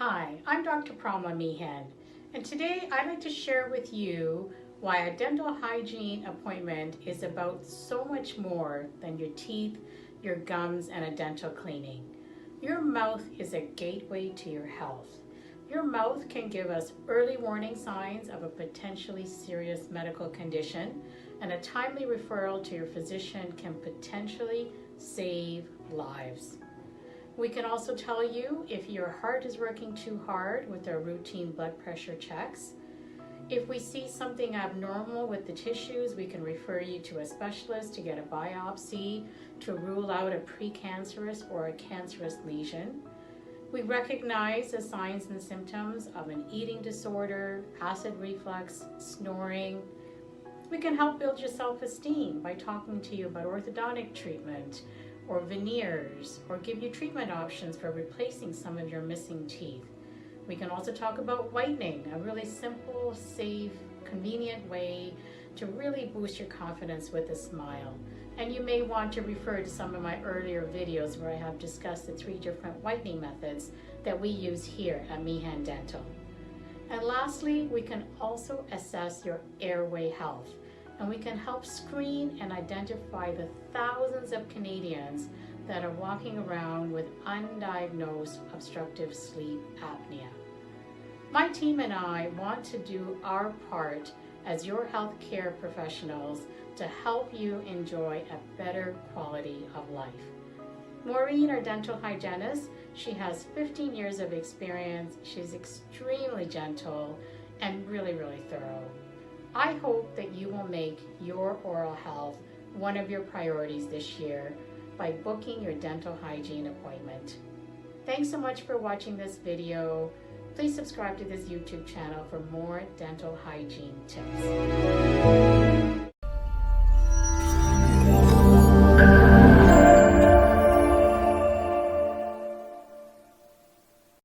Hi, I'm Dr. Promila Mehan, and today I'd like to share with you why a dental hygiene appointment is about so much more than your teeth, your gums, and a dental cleaning. Your mouth is a gateway to your health. Your mouth can give us early warning signs of a potentially serious medical condition, and a timely referral to your physician can potentially save lives. We can also tell you if your heart is working too hard with our routine blood pressure checks. If we see something abnormal with the tissues, we can refer you to a specialist to get a biopsy to rule out a precancerous or a cancerous lesion. We recognize the signs and symptoms of an eating disorder, acid reflux, snoring. We can help build your self-esteem by talking to you about orthodontic treatment or veneers, or give you treatment options for replacing some of your missing teeth. We can also talk about whitening, a really simple, safe, convenient way to really boost your confidence with a smile. And you may want to refer to some of my earlier videos where I have discussed the 3 different whitening methods that we use here at Mehan Dental. And lastly, we can also assess your airway health, and we can help screen and identify the thousands of Canadians that are walking around with undiagnosed obstructive sleep apnea. My team and I want to do our part as your healthcare professionals to help you enjoy a better quality of life. Maureen, our dental hygienist, she has 15 years of experience. She's extremely gentle and really thorough. I hope that you will make your oral health one of your priorities this year by booking your dental hygiene appointment. Thanks so much for watching this video. Please subscribe to this YouTube channel for more dental hygiene tips.